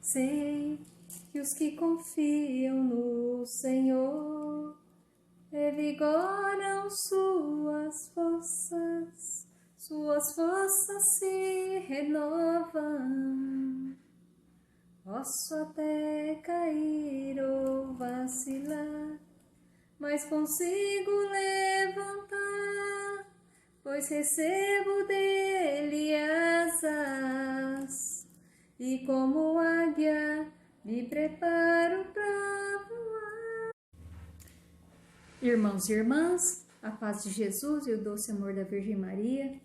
Sei que os que confiam no Senhor revigoram suas forças se renovam. Posso até cair ou vacilar, mas consigo levantar, pois recebo dele asas, e como águia me preparo para voar. Irmãos e irmãs, a paz de Jesus e o doce amor da Virgem Maria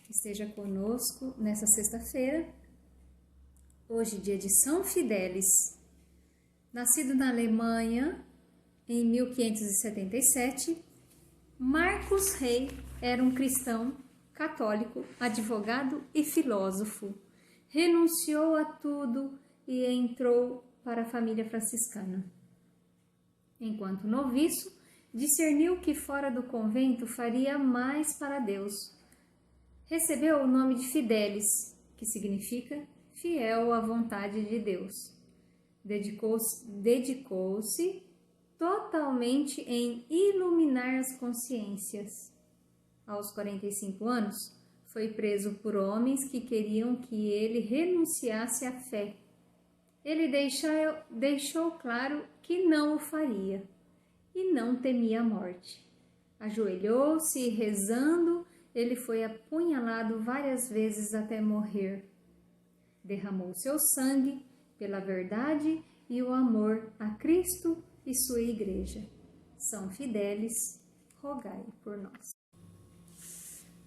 esteja conosco nessa sexta-feira, hoje dia de São Fidélis. Nascido na Alemanha em 1577, Marcos Rey era um cristão católico, advogado e filósofo. Renunciou a tudo e entrou para a família franciscana. Enquanto noviço, discerniu que fora do convento faria mais para Deus. Recebeu o nome de Fidélis, que significa fiel à vontade de Deus. Dedicou-se totalmente em iluminar as consciências. Aos 45 anos, foi preso por homens que queriam que ele renunciasse à fé. Ele deixou claro que não o faria e não temia a morte. Ajoelhou-se e, rezando, ele foi apunhalado várias vezes até morrer. Derramou seu sangue pela verdade e o amor a Cristo e sua Igreja. São Fidélis, rogai por nós.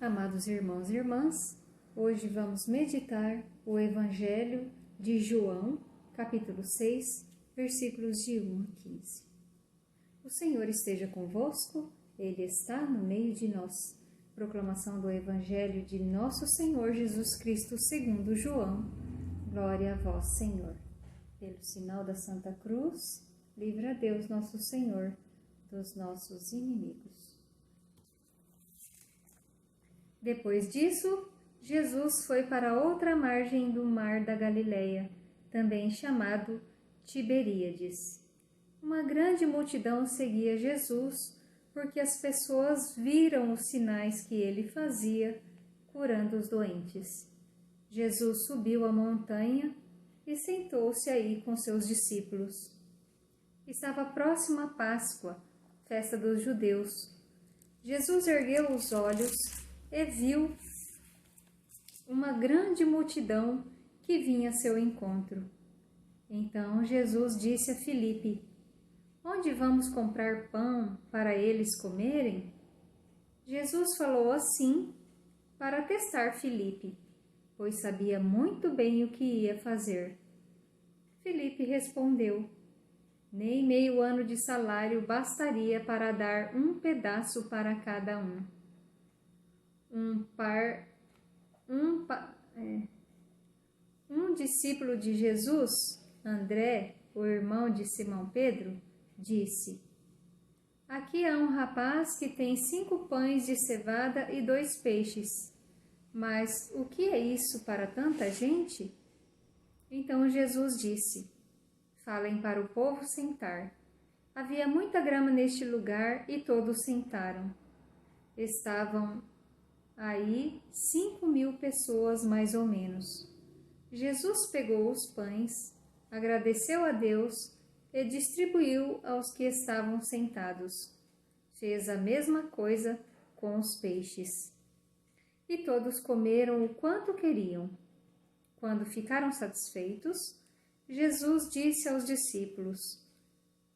Amados irmãos e irmãs, hoje vamos meditar o Evangelho de João, capítulo 6, versículos de 1 a 15. O Senhor esteja convosco, Ele está no meio de nós. Proclamação do Evangelho de Nosso Senhor Jesus Cristo segundo João. Glória a vós, Senhor. Pelo sinal da Santa Cruz, livra a Deus nosso Senhor dos nossos inimigos. Depois disso, Jesus foi para outra margem do mar da Galileia, também chamado Tiberíades. Uma grande multidão seguia Jesus, porque as pessoas viram os sinais que ele fazia, curando os doentes. Jesus subiu a montanha e sentou-se aí com seus discípulos. Estava próxima a Páscoa, festa dos judeus. Jesus ergueu os olhos e viu uma grande multidão que vinha a seu encontro. Então Jesus disse a Filipe: onde vamos comprar pão para eles comerem? Jesus falou assim para testar Filipe, pois sabia muito bem o que ia fazer. Filipe respondeu: nem meio ano de salário bastaria para dar um pedaço para cada um. Um discípulo de Jesus, André, o irmão de Simão Pedro, disse: aqui há um rapaz que tem 5 pães de cevada e 2 peixes. Mas o que é isso para tanta gente? Então Jesus disse: falem para o povo sentar. Havia muita grama neste lugar e todos sentaram. Estavam aí 5.000 pessoas, mais ou menos. Jesus pegou os pães, agradeceu a Deus e distribuiu aos que estavam sentados. Fez a mesma coisa com os peixes. E todos comeram o quanto queriam. Quando ficaram satisfeitos, Jesus disse aos discípulos: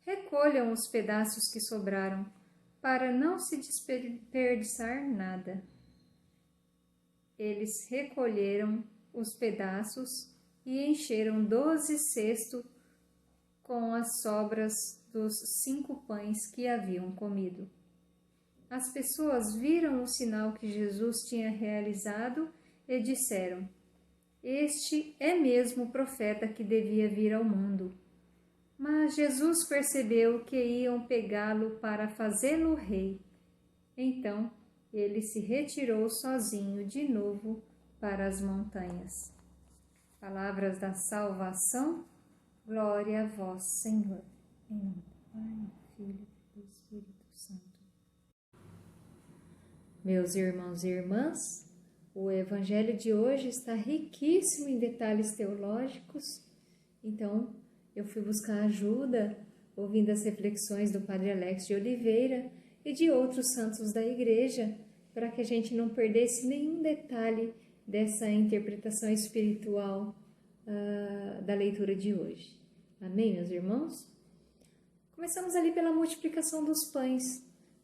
recolham os pedaços que sobraram, para não se desperdiçar nada. Eles recolheram os pedaços e encheram 12 cestos com as sobras dos 5 pães que haviam comido. As pessoas viram o sinal que Jesus tinha realizado e disseram: este é mesmo o profeta que devia vir ao mundo. Mas Jesus percebeu que iam pegá-lo para fazê-lo rei. Então ele se retirou sozinho de novo para as montanhas. Palavras da salvação, Glória a vós, Senhor. Em nome do Pai, do Filho e do Espírito Santo. Meus irmãos e irmãs, o Evangelho de hoje está riquíssimo em detalhes teológicos. Então, eu fui buscar ajuda ouvindo as reflexões do Padre Alex de Oliveira e de outros santos da Igreja, para que a gente não perdesse nenhum detalhe dessa interpretação espiritual da leitura de hoje. Amém, meus irmãos? Começamos ali pela multiplicação dos pães.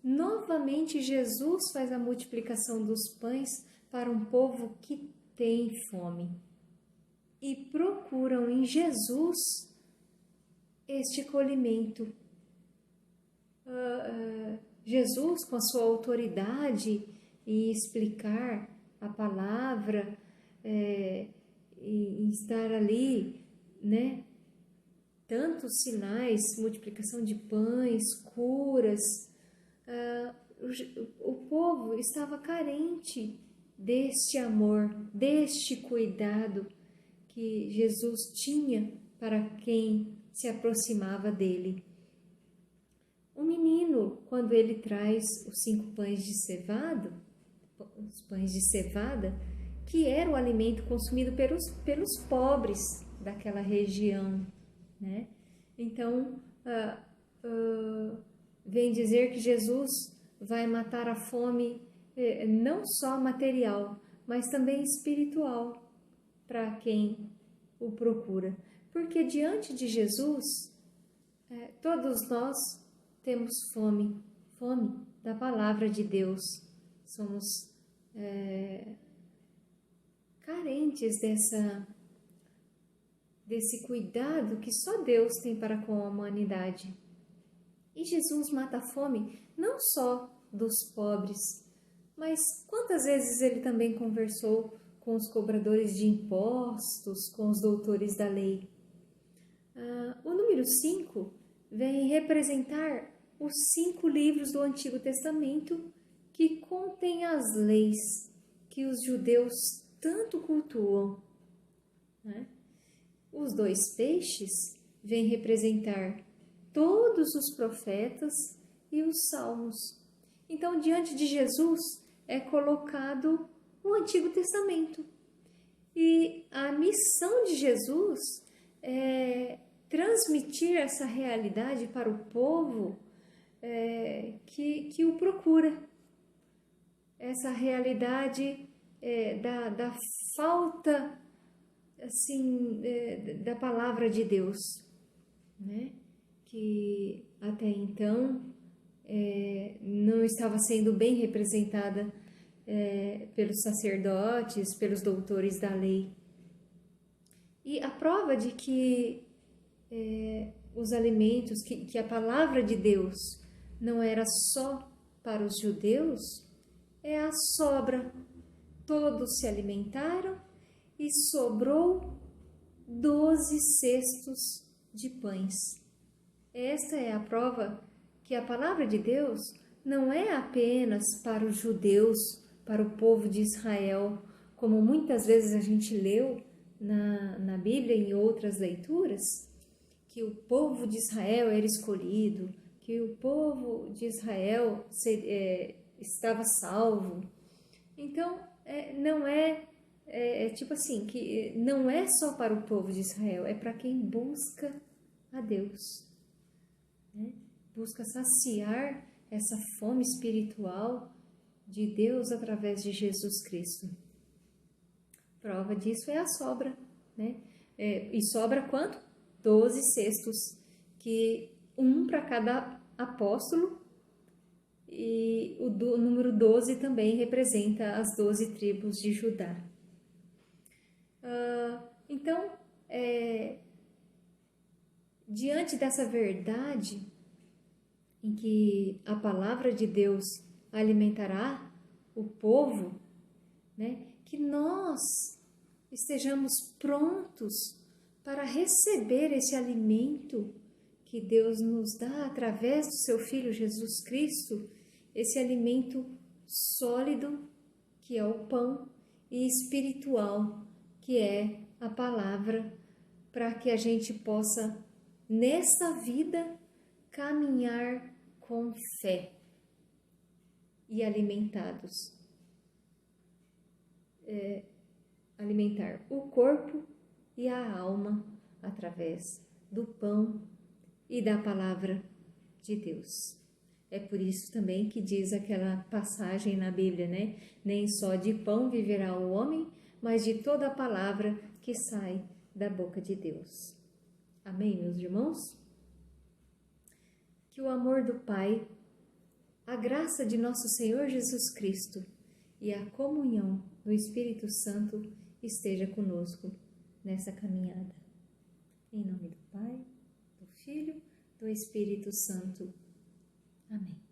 Novamente, Jesus faz a multiplicação dos pães para um povo que tem fome e procuram em Jesus este acolhimento. Jesus, com a sua autoridade em explicar a palavra, em estar ali, né? Tantos sinais, multiplicação de pães, curas. O povo estava carente deste amor, deste cuidado que Jesus tinha para quem se aproximava dele. O menino, quando ele traz os 5 pães de cevada, que era o alimento consumido pelos pobres daquela região, né? Então, vem dizer que Jesus vai matar a fome não só material, mas também espiritual para quem o procura. Porque diante de Jesus, todos nós temos fome da palavra de Deus. Somos carentes desse cuidado que só Deus tem para com a humanidade. E Jesus mata a fome não só dos pobres, mas quantas vezes ele também conversou com os cobradores de impostos, com os doutores da lei. O número 5 vem representar os 5 livros do Antigo Testamento que contêm as leis que os judeus tanto cultuam, né? Os 2 peixes vêm representar todos os profetas e os salmos. Então, diante de Jesus é colocado o Antigo Testamento. E a missão de Jesus é transmitir essa realidade para o povo que o procura. Essa realidade da falta assim, da palavra de Deus, né? Que até então não estava sendo bem representada pelos sacerdotes, pelos doutores da lei. E a prova de que os alimentos, que a palavra de Deus não era só para os judeus, é a sobra. Todos se alimentaram e sobrou 12 cestos de pães. Esta é a prova que a palavra de Deus não é apenas para os judeus, para o povo de Israel, como muitas vezes a gente leu na Bíblia e em outras leituras, que o povo de Israel era escolhido, que o povo de Israel estava salvo. Então, não tipo assim, que não é só para o povo de Israel, é para quem busca a Deus, né? Busca saciar essa fome espiritual de Deus através de Jesus Cristo. Prova disso é a sobra, né? E sobra quanto? 12 cestos, que um para cada apóstolo, e o número 12 também representa as 12 tribos de Judá. Então, diante dessa verdade, em que a palavra de Deus alimentará o povo, né, que nós estejamos prontos para receber esse alimento que Deus nos dá através do seu Filho Jesus Cristo, esse alimento sólido, que é o pão, e espiritual, que é a palavra para que a gente possa, nessa vida, caminhar com fé e alimentados. Alimentar o corpo e a alma através do pão e da palavra de Deus. É por isso também que diz aquela passagem na Bíblia, né? Nem só de pão viverá o homem, mas de toda a palavra que sai da boca de Deus. Amém, meus irmãos? Que o amor do Pai, a graça de nosso Senhor Jesus Cristo e a comunhão do Espírito Santo esteja conosco nessa caminhada. Em nome do Pai, do Filho, do Espírito Santo. Amém.